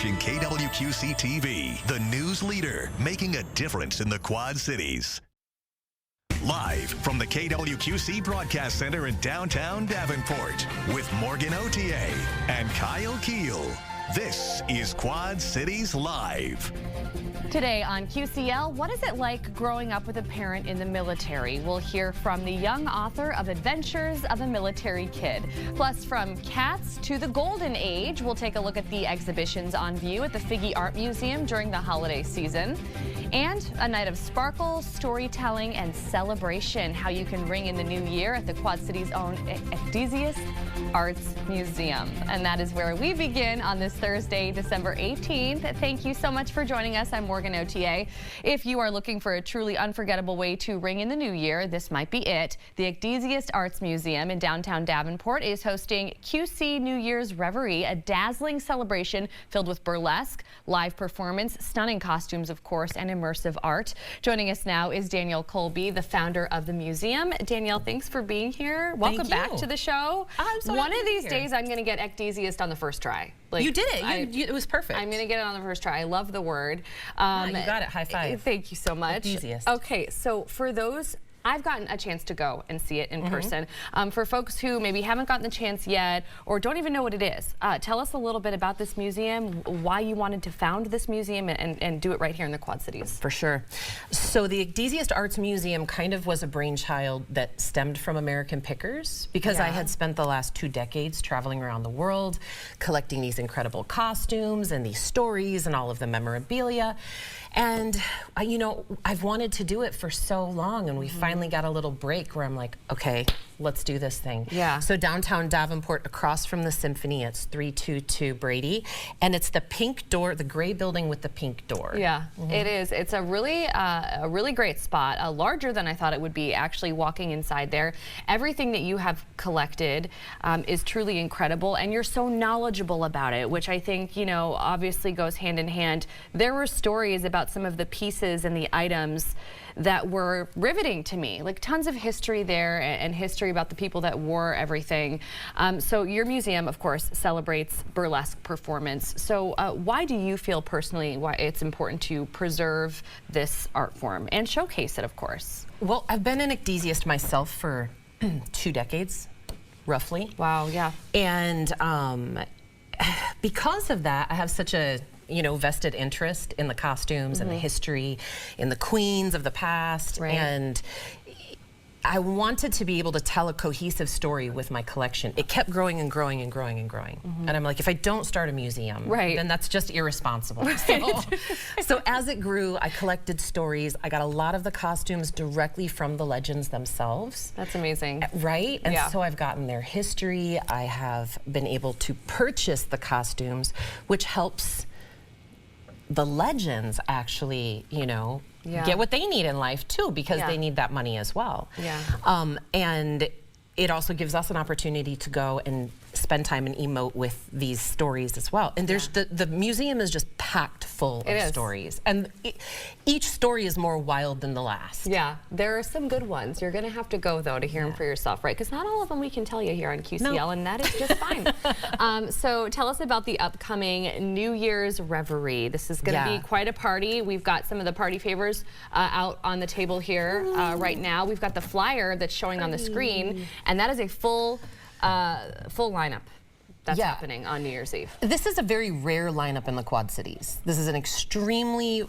watching KWQC TV, the news leader, making a difference in the Quad Cities. Live from the KWQC Broadcast Center in downtown Davenport with Morgan Otier and Kyle Keel. This is Quad Cities Live. Today on QCL, what is it like growing up with a parent in the military? We'll hear from the young author of Adventures of a Military Kid. Plus, from cats to the golden age, we'll take a look at the exhibitions on view at the Figge Art Museum during the holiday season. And a night of sparkle, storytelling, and celebration. How you can ring in the new year at the Quad Cities' own Ecdysiast Arts Museum. And that is where we begin on this Thursday, December 18th. Thank you so much for joining us. I'm Morgan Otier. If you are looking for a truly unforgettable way to ring in the new year, this might be it. The Ecdysiast Arts Museum in downtown Davenport is hosting QC New Year's Reverie, a dazzling celebration filled with burlesque, live performance, stunning costumes, of course, and immersive art. Joining us now is Danielle Colby, the founder of the museum. Danielle, thanks for being here. Welcome back to the show. I'm so One of these days, I'm going to get Ecdysiast on the first try. Like, you did it. It was perfect. I'm going to get it on the first try. I love the word. You got it. High five. Thank you so much. Ecdysiast. Okay, so for those, I've gotten a chance to go and see it in person. For folks who maybe haven't gotten the chance yet or don't even know what it is, tell us a little bit about this museum, why you wanted to found this museum and do it right here in the Quad Cities. For sure. So the Ecdysiast Arts Museum kind of was a brainchild that stemmed from American Pickers because I had spent the last 2 decades traveling around the world, collecting these incredible costumes and these stories and all of the memorabilia. And, you know, I've wanted to do it for so long, and we finally got a little break where I'm like, okay, let's do this thing. Yeah. So downtown Davenport, across from the Symphony, it's 322 Brady, and it's the pink door, the gray building with the pink door. Yeah, it is. It's a really great spot, larger than I thought it would be, actually, walking inside there. Everything that you have collected is truly incredible, and you're so knowledgeable about it, which I think, you know, obviously goes hand in hand. There were stories about some of the pieces and the items that were riveting to me, like tons of history there and history about the people that wore everything. So your museum, of course, celebrates burlesque performance. So why do you feel personally why it's important to preserve this art form and showcase it, of course? Well, I've been an Ecdysiast myself for 2 decades, roughly. Wow, yeah. And because of that, I have such a vested interest in the costumes and the history, in the queens of the past. Right. And I wanted to be able to tell a cohesive story with my collection. It kept growing and growing and growing and growing. And I'm like, if I don't start a museum, then that's just irresponsible. So as it grew, I collected stories. I got a lot of the costumes directly from the legends themselves. That's amazing. Right? And so I've gotten their history. I have been able to purchase the costumes, which helps the legends actually, get what they need in life too, because they need that money as well. And it also gives us an opportunity to go and spend time and emote with these stories as well. And there's the museum is just packed full of stories. And each story is more wild than the last. Yeah, there are some good ones. You're gonna have to go though to hear them for yourself, right? Because not all of them we can tell you here on QCL, and that is just fine. So tell us about the upcoming New Year's Reverie. This is gonna be quite a party. We've got some of the party favors out on the table here right now. We've got the flyer that's showing on the screen, and that is a full lineup that's happening on New Year's Eve. This is a very rare lineup in the Quad Cities. This is an extremely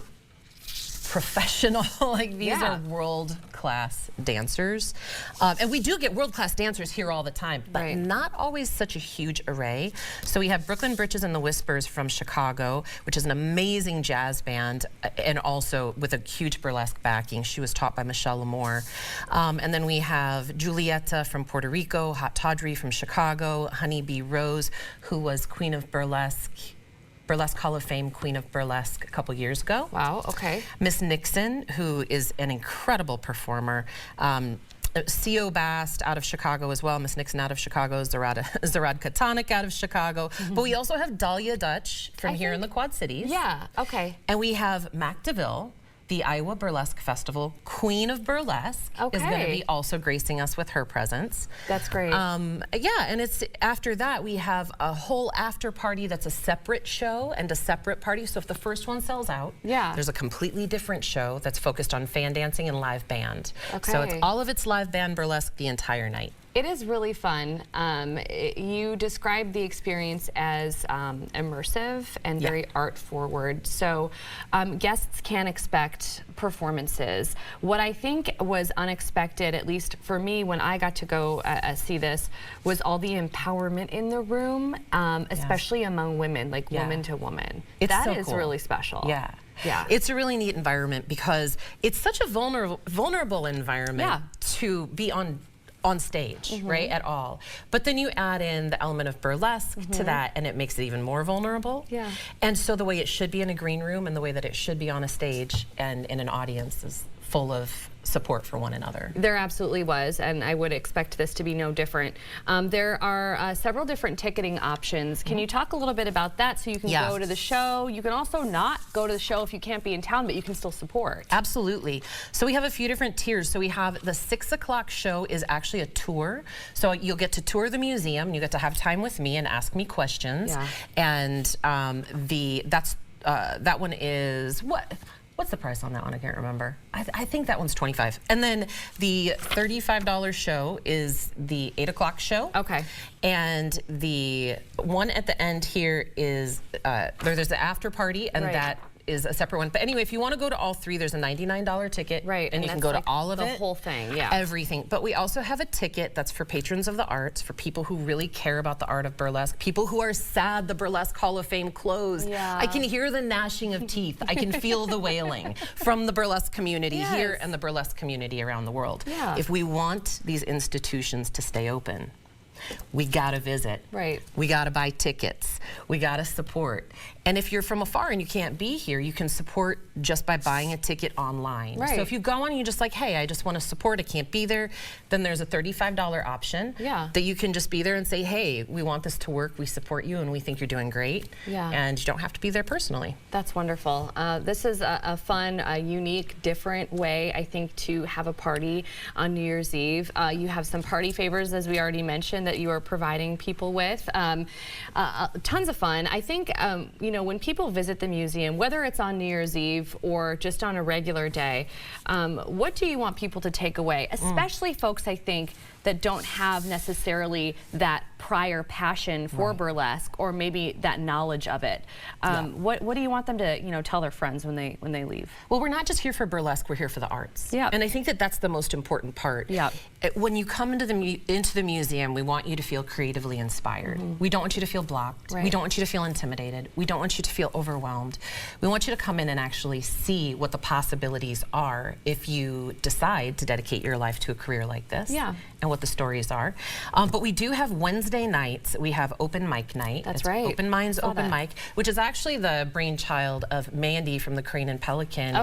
professional, like these are world-class dancers. And we do get world-class dancers here all the time, but not always such a huge array. So we have Brooklyn Britches and the Whispers from Chicago, which is an amazing jazz band, and also with a huge burlesque backing. She was taught by Michelle L'Amour. And then we have Julieta from Puerto Rico, Hot Tawdry from Chicago, Honey Bee Rose, who was Queen of Burlesque Hall of Fame Queen of Burlesque a couple years ago. Wow, okay. Miss Nixon, who is an incredible performer. C.O. Bast out of Chicago as well. Miss Nixon out of Chicago. Zarad Katanik out of Chicago. But we also have Dahlia Dutch from here in the Quad Cities. Yeah, okay. And we have Mac DeVille the Iowa Burlesque Festival Queen of Burlesque is going to be also gracing us with her presence. That's great. Yeah, and it's after that we have a whole after party that's a separate show and a separate party. So if the first one sells out, there's a completely different show that's focused on fan dancing and live band. So it's all of its live band burlesque the entire night. It is really fun. You described the experience as immersive and very art forward. So guests can expect performances. What I think was unexpected, at least for me when I got to go see this, was all the empowerment in the room, especially among women, like woman to woman. That is really special. Yeah. It's a really neat environment because it's such a vulnerable environment to be on stage, right, at all. But then you add in the element of burlesque to that, and it makes it even more vulnerable. And so the way it should be in a green room and the way that it should be on a stage and in an audience is full of support for one another. There absolutely was, and I would expect this to be no different. There are several different ticketing options. Can you talk a little bit about that so you can go to the show? You can also not go to the show if you can't be in town, but you can still support. Absolutely. So we have a few different tiers. So we have the 6 o'clock show is actually a tour. So you'll get to tour the museum, you get to have time with me and ask me questions. And that one is What's the price on that one? I can't remember. I think that one's $25. And then the $35 show is the 8 o'clock show. And the one at the end here is, there's the after party, and that is a separate one. But anyway, if you want to go to all three, there's a $99 ticket. And you can go to all of it. The whole thing, Everything. But we also have a ticket that's for patrons of the arts, for people who really care about the art of burlesque, people who are sad the Burlesque Hall of Fame closed. I can hear the gnashing of teeth. I can feel the wailing from the burlesque community here and the burlesque community around the world. If we want these institutions to stay open, we gotta visit. We gotta buy tickets. We gotta support. And if you're from afar and you can't be here, you can support just by buying a ticket online. So if you go on and you're just like, hey, I just want to support, I can't be there, then there's a $35 option that you can just be there and say, hey, we want this to work, we support you, and we think you're doing great. And you don't have to be there personally. That's wonderful. This is a fun, unique, different way, I think, to have a party on New Year's Eve. You have some party favors, as we already mentioned, that you are providing people with. Tons of fun. I think, you know, when people visit the museum, whether it's on New Year's Eve or just on a regular day, what do you want people to take away? Especially folks, I think, that don't have necessarily that prior passion for burlesque or maybe that knowledge of it. What do you want them to, you know, tell their friends when they leave? Well, we're not just here for burlesque, we're here for the arts. And I think that that's the most important part. When you come into the museum, we want you to feel creatively inspired. We don't want you to feel blocked. We don't want you to feel intimidated. We don't want you to feel overwhelmed. We want you to come in and actually see what the possibilities are if you decide to dedicate your life to a career like this. And what the stories are. But we do have Wednesday nights. We have open mic night. That's it's Open Minds, Open Mic, which is actually the brainchild of Mandy from the Crane and Pelican.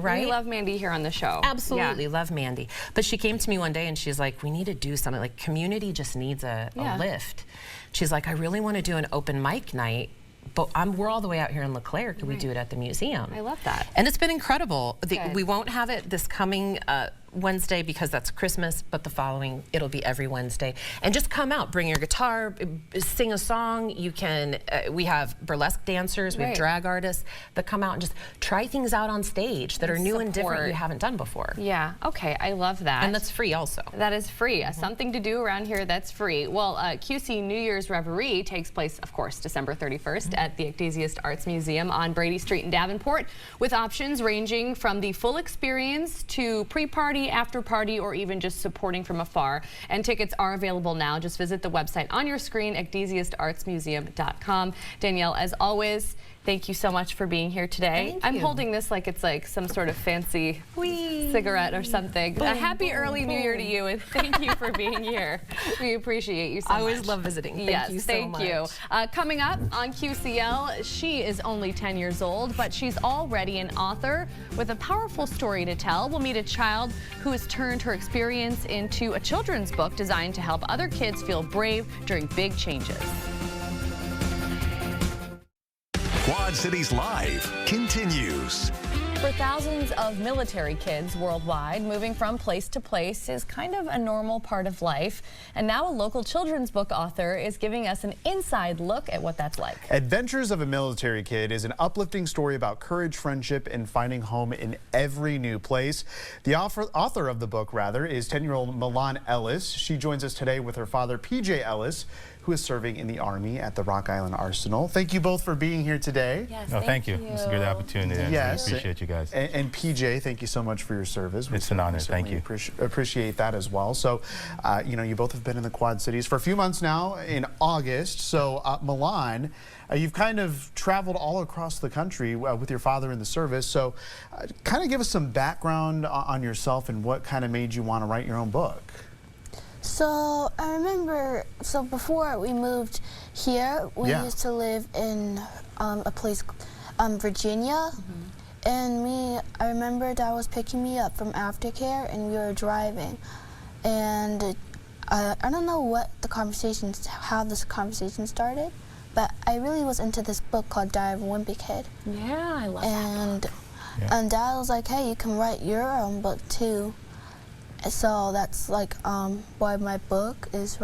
We love Mandy here on the show. Absolutely, love Mandy. But she came to me one day and she's like, we need to do something. Like, community just needs a lift. She's like, I really want to do an open mic night, but we're all the way out here in LeClaire. Could we do it at the museum? I love that. And it's been incredible. We won't have it this coming Wednesday because that's Christmas, but the following, it'll be every Wednesday. And just come out, bring your guitar, sing a song. You can, we have burlesque dancers, we have drag artists that come out and just try things out on stage that are new and different you haven't done before. Okay, I love that. And that's free also. That is free. Something to do around here that's free. Well, QC New Year's Reverie takes place, of course, December 31st at the Ecdesiast Arts Museum on Brady Street in Davenport, with options ranging from the full experience to pre-party, after party, or even just supporting from afar. And tickets are available now. Just visit the website on your screen, ecdesiastartsmuseum.com. Danielle, as always, thank you so much for being here today. I'm holding this like it's like some sort of fancy cigarette or something. A happy early New Year to you, and thank you for being here. We appreciate you so much. I always love visiting. Thank you so much. Thank you. Coming up on QCL, she is only 10 years old, but she's already an author with a powerful story to tell. We'll meet a child who has turned her experience into a children's book designed to help other kids feel brave during big changes. Quad Cities Live continues. For thousands of military kids worldwide, moving from place to place is kind of a normal part of life. And now a local children's book author is giving us an inside look at what that's like. Adventures of a Military Kid is an uplifting story about courage, friendship, and finding home in every new place. The author of the book, is 10-year-old Milan Ellis. She joins us today with her father, PJ Ellis, who is serving in the Army at the Rock Island Arsenal. Thank you both for being here today. Yes, no, thank you. It's a good opportunity. Yes. We appreciate you guys. And PJ, thank you so much for your service. It's an honor. Thank you. Appreciate that as well. So, you both have been in the Quad Cities for a few months now in August. So, Milan, you've kind of traveled all across the country with your father in the service. So, kind of give us some background on yourself and what kind of made you want to write your own book. So I remember, before we moved here, we used to live in a place, Virginia. And I remember Dad was picking me up from aftercare and we were driving. And I don't know how this conversation started, but I really was into this book called Diary of a Wimpy Kid. Yeah, I love that book. And Dad was like, hey, you can write your own book too. So that's why my book is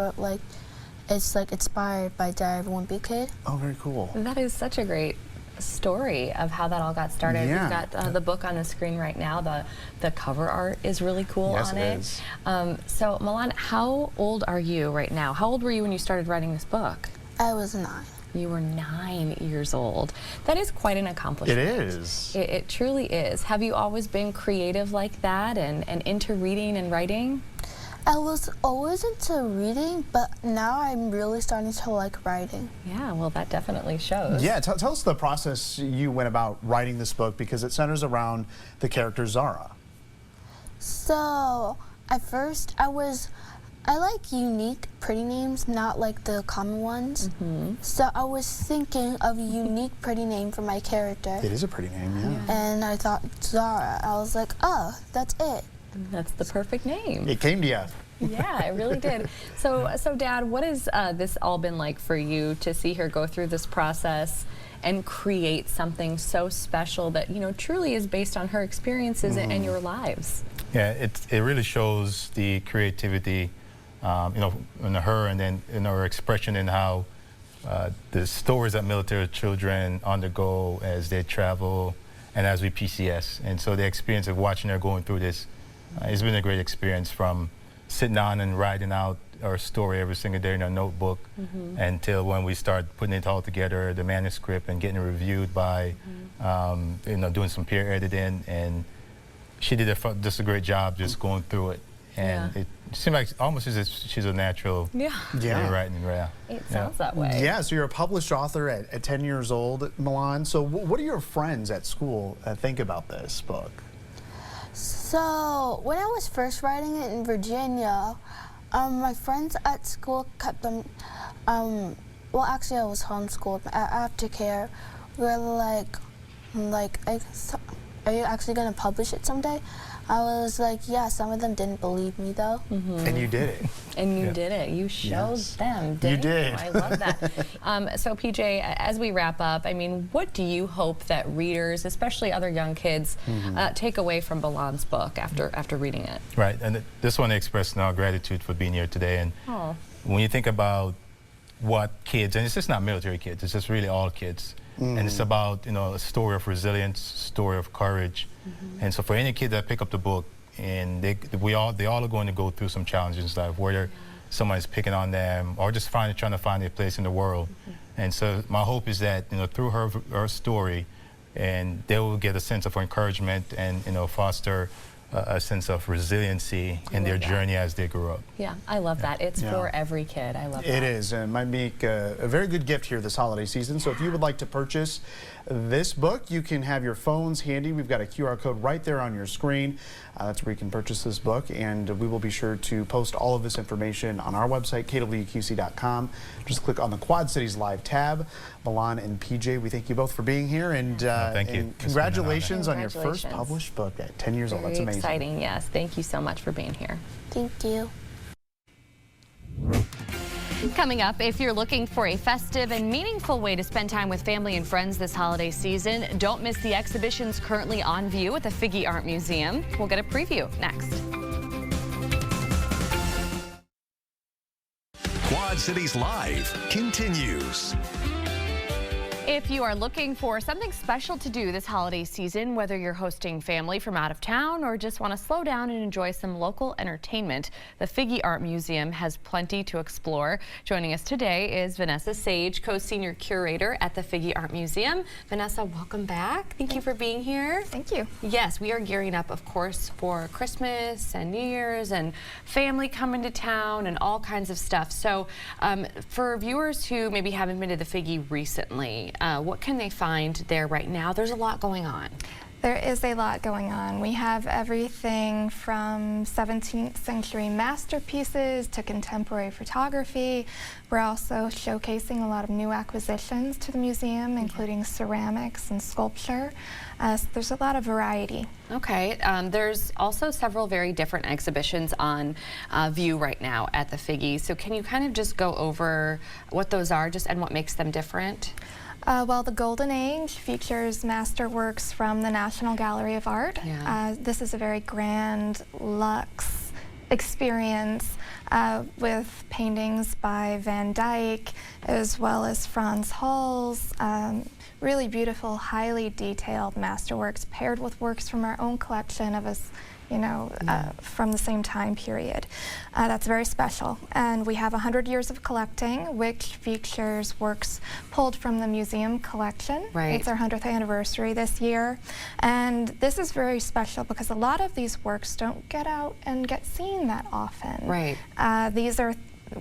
inspired by Diary of a Wimpy Kid. Oh, very cool. That is such a great story of how that all got started. Yeah. We've got the book on the screen right now. The cover art is really cool on it. Yes, it is. So Milan, how old are you right now? How old were you when you started writing this book? I was 9. You were 9 years old. That is quite an accomplishment. It is. It truly is. Have you always been creative like that and into reading and writing? I was always into reading, but now I'm really starting to like writing. Yeah, well, that definitely shows. Yeah, tell us the process you went about writing this book, because it centers around the character Zara. So, at first, I like unique, pretty names, not like the common ones. So I was thinking of a unique, pretty name for my character. It is a pretty name, yeah. And I thought Zara. I was like, oh, that's it. That's the perfect name. It came to you. Yeah, it really did. So Dad, what has this all been like for you to see her go through this process and create something so special that, truly is based on her experiences and your lives? Yeah, it really shows the creativity, in her, and then in her expression in how the stories that military children undergo as they travel and as we PCS. And so the experience of watching her going through this, it's been a great experience, from sitting down and writing out our story every single day in our notebook until when we start putting it all together, the manuscript, and getting it reviewed by, doing some peer editing. And she did just a great job just going through it. And it seemed like almost as if she's a natural writing. It sounds that way. Yeah, so you're a published author at 10 years old, Milan. So what do your friends at school think about this book? So, when I was first writing it in Virginia, my friends at school kept them, well, actually I was homeschooled. At aftercare, we were like, are you actually going to publish it someday? I was like, yeah. Some of them didn't believe me, though. And you did it. And you did it. You showed them, didn't you? did. I love that. So, PJ, as we wrap up, what do you hope that readers, especially other young kids, take away from Milan's book after reading it? Right, and just want to express our gratitude for being here today. And when you think about what kids, and it's just not military kids, it's just really all kids. And it's about, a story of resilience, story of courage. And so for any kid that pick up the book, and they all are going to go through some challenges in life, whether someone's picking on them or just trying to find their place in the world. And so my hope is that, through her story, and they will get a sense of encouragement and, foster a sense of resiliency in their journey as they grow up. Yeah, I love that. It's for every kid. I love that. It is, and might make a very good gift here this holiday season. So if you would like to purchase this book, you can have your phones handy. We've got a QR code right there on your screen. That's where you can purchase this book, and we will be sure to post all of this information on our website, kwqc.com. Just click on the Quad Cities Live tab. Milan and PJ, we thank you both for being here, and, thank you. And congratulations on your first published book at 10 years old. That's amazing. Very exciting, yes. Thank you so much for being here. Thank you. Coming up, if you're looking for a festive and meaningful way to spend time with family and friends this holiday season, don't miss the exhibitions currently on view at the Figge Art Museum. We'll get a preview next. Quad Cities Live continues. If you are looking for something special to do this holiday season, whether you're hosting family from out of town or just want to slow down and enjoy some local entertainment, the Figge Art Museum has plenty to explore. Joining us today is Vanessa Sage, co-senior curator at the Figge Art Museum. Vanessa, welcome back. Thank you for being here. Thank you. Yes, we are gearing up, of course, for Christmas and New Year's and family coming to town and all kinds of stuff. So for viewers who maybe haven't been to the Figge recently, what can they find there right now? There's a lot going on. There is a lot going on. We have everything from 17th century masterpieces to contemporary photography. We're also showcasing a lot of new acquisitions to the museum, including ceramics and sculpture. So there's a lot of variety. Okay, there's also several very different exhibitions on view right now at the Figge. So can you kind of just go over what those are and what makes them different? Well, the Golden Age features masterworks from the National Gallery of Art. Yeah. This is a very grand, luxe experience with paintings by Van Dyck as well as Frans Hals. Really beautiful, highly detailed masterworks paired with works from our own collection of us. From the same time period. That's very special. And we have 100 years of collecting, which features works pulled from the museum collection. Right. It's our 100th anniversary this year. And this is very special because a lot of these works don't get out and get seen that often. Right.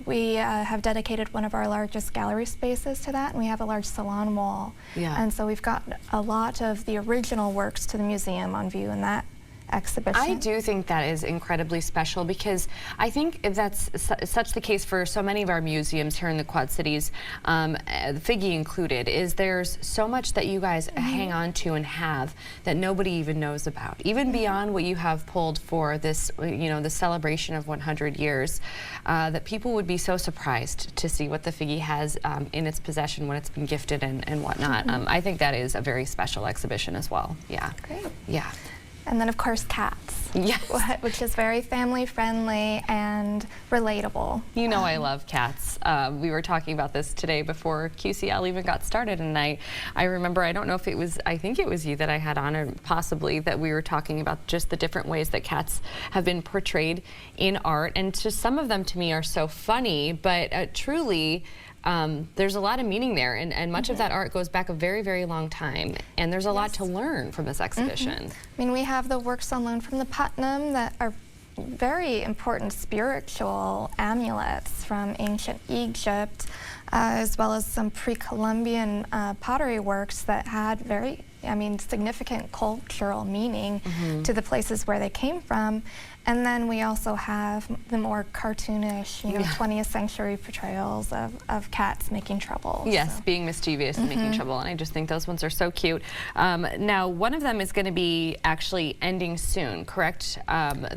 We have dedicated one of our largest gallery spaces to that, and we have a large salon wall. Yeah. And so we've got a lot of the original works to the museum on view in that exhibition. I do think that is incredibly special because I think that's such the case for so many of our museums here in the Quad Cities, Figge included, is there's so much that you guys hang on to and have that nobody even knows about, even beyond what you have pulled for this, the celebration of 100 years, that people would be so surprised to see what the Figge has in its possession when it's been gifted and whatnot. I think that is a very special exhibition as well. Yeah. Great. Yeah. And then, of course, cats. Yes. Which is very family-friendly and relatable. You know I love cats. We were talking about this today before QCL even got started, and I remember, I don't know if it was, I think it was you that I had on, or possibly that we were talking about just the different ways that cats have been portrayed in art. And just some of them to me are so funny, but truly, there's a lot of meaning there, and much of that art goes back a very, very long time, and there's a lot to learn from this exhibition. I mean, we have the works on loan from the Putnam that are very important spiritual amulets from ancient Egypt, as well as some pre-Columbian pottery works that had very, significant cultural meaning to the places where they came from. And then we also have the more cartoonish, 20th century portrayals of cats making trouble. Yes, being mischievous and making trouble, and I just think those ones are so cute. Now, one of them is going to be actually ending soon, correct?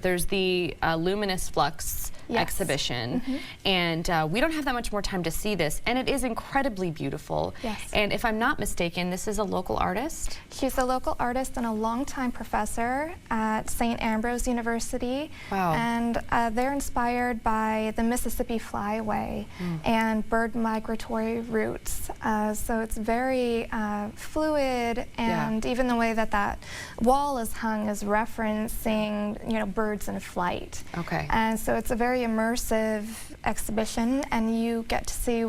There's the Luminous Flux exhibition, and we don't have that much more time to see this, and it is incredibly beautiful. Yes. And if I'm not mistaken, this is a local artist? She's a local artist and a longtime professor at St. Ambrose University. Wow. And they're inspired by the Mississippi Flyway and bird migratory routes. So it's very fluid, and even the way that wall is hung is referencing, birds in flight. Okay. And so it's a very immersive exhibition, and you get to see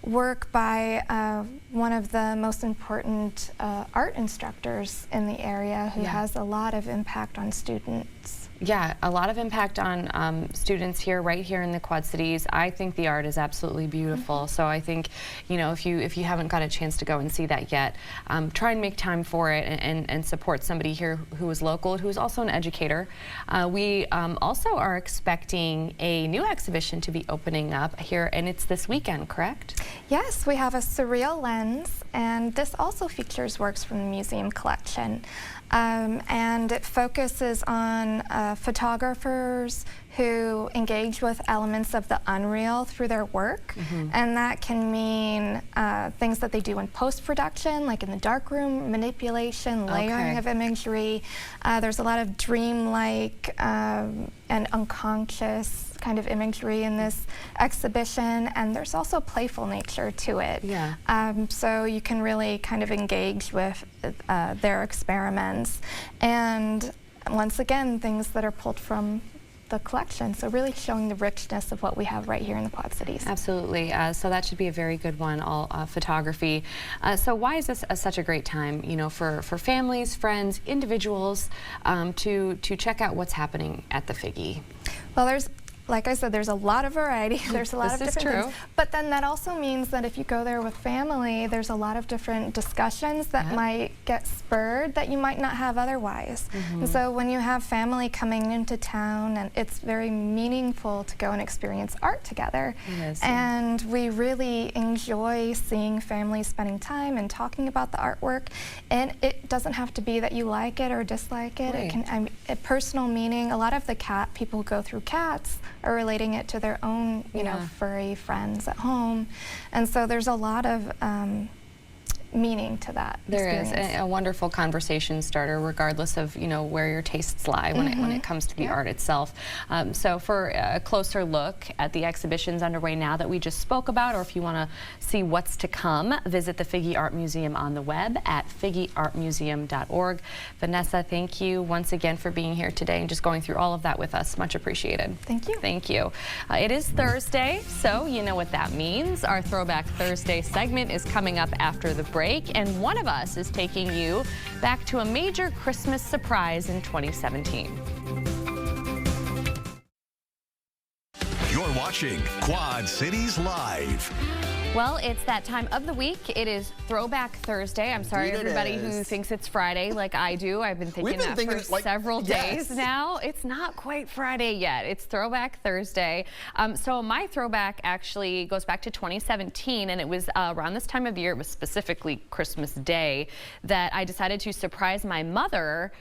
work by one of the most important art instructors in the area who has a lot of impact on students. Yeah, a lot of impact on students right here in the Quad Cities. I think the art is absolutely beautiful. So I think, if you haven't got a chance to go and see that yet, try and make time for it and support somebody here who is local, who is also an educator. We also are expecting a new exhibition to be opening up here, and it's this weekend, correct? Yes, we have a Surreal Lens, and this also features works from the museum collection. And it focuses on photographers who engage with elements of the unreal through their work. And that can mean things that they do in post-production, like in the darkroom, manipulation, layering of imagery. There's a lot of dreamlike and unconscious kind of imagery in this exhibition, and there's also playful nature to it. So you can really kind of engage with their experiments, and once again, things that are pulled from the collection, so really showing the richness of what we have right here in the Quad Cities. Absolutely. So that should be a very good one, all photography. So why is this such a great time, you know, for families, friends, individuals to check out what's happening at the Figge? Well, there's, like I said, there's a lot of variety. There's a lot of different things. But then that also means that if you go there with family, there's a lot of different discussions that might get spurred that you might not have otherwise. And so when you have family coming into town, and it's very meaningful to go and experience art together. And we really enjoy seeing families spending time and talking about the artwork. And it doesn't have to be that you like it or dislike it. It can, a personal meaning. A lot of the people who go through cats are relating it to their own, you know, furry friends at home. And so there's a lot of meaning to that experience. There is a wonderful conversation starter, regardless of, you know, where your tastes lie when it comes to the art itself. So for a closer look at the exhibitions underway now that we just spoke about, or if you want to see what's to come, visit the Figge Art Museum on the web at figgeartmuseum.org. Vanessa, thank you once again for being here today and just going through all of that with us. Much appreciated. Thank you. Thank you. It is Thursday, so you know what that means. Our Throwback Thursday segment is coming up after the break, and one of us is taking you back to a major Christmas surprise in 2017. You're watching Quad Cities Live. Well, it's that time of the week. It is Throwback Thursday. I'm sorry, everybody who thinks it's Friday like I do. I've been thinking that for like several days now. It's not quite Friday yet. It's Throwback Thursday. So my throwback actually goes back to 2017, and it was around this time of year, it was specifically Christmas Day, that I decided to surprise my mother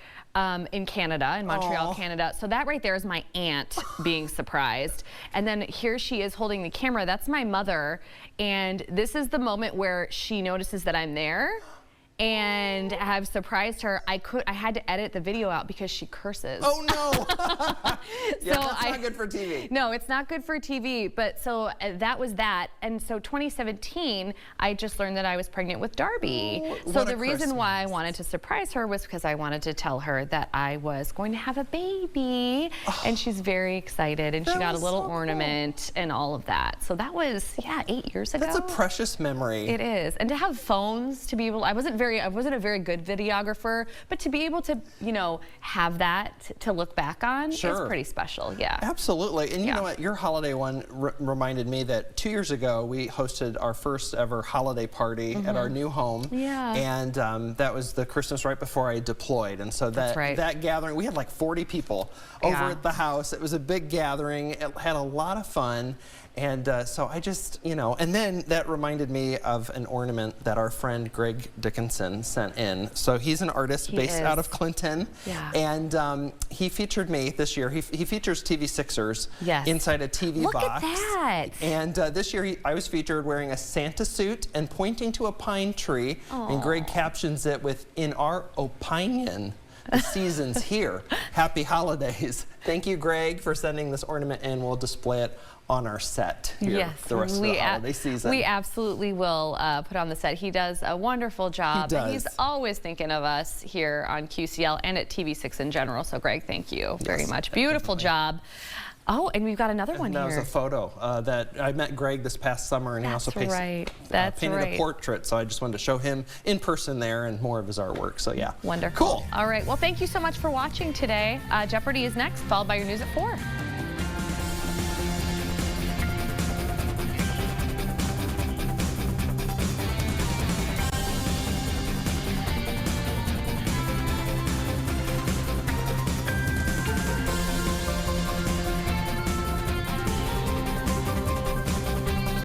in Canada, in Montreal, Canada. So that right there is my aunt being surprised. And then here she is holding the camera. That's my mother. And this is the moment where she notices that I'm there and have surprised her. I had to edit the video out because she curses. Oh no! That's not good for TV. No, it's not good for TV. But so that was that. And so 2017, I just learned that I was pregnant with Darby. So the reason why I wanted to surprise her was because I wanted to tell her that I was going to have a baby, and she's very excited. And she got a little ornament and all of that. So that was 8 years ago. That's a precious memory. It is, and to have phones to be able, I wasn't a very good videographer, but to be able to, you know, have that to look back on is pretty special. Yeah, absolutely. And you know what, your holiday one reminded me that 2 years ago we hosted our first ever holiday party at our new home. And that was the Christmas right before I deployed, and so that gathering, we had like 40 people over at the house. It was a big gathering. It had a lot of fun. And so I just, you know, and then that reminded me of an ornament that our friend Greg Dickinson sent in. So he's an artist based out of Clinton. And he featured me this year. He features TV Sixers inside a TV box. Look at that. And this year I was featured wearing a Santa suit and pointing to a pine tree. And Greg captions it with, "In our opinion, the season's here. Happy holidays." Thank you, Greg, for sending this ornament in. We'll display it on our set here the rest of the holiday season. We absolutely will put on the set. He does a wonderful job. He does. He's always thinking of us here on QCL and at TV6 in general. So, Greg, thank you very much. Beautiful job. Oh, and we've got another one here. That was a photo that I met Greg this past summer, and he also painted a portrait. So I just wanted to show him in person there and more of his artwork. So yeah. Wonderful. Cool. All right. Well, thank you so much for watching today. Jeopardy is next, followed by your news at 4.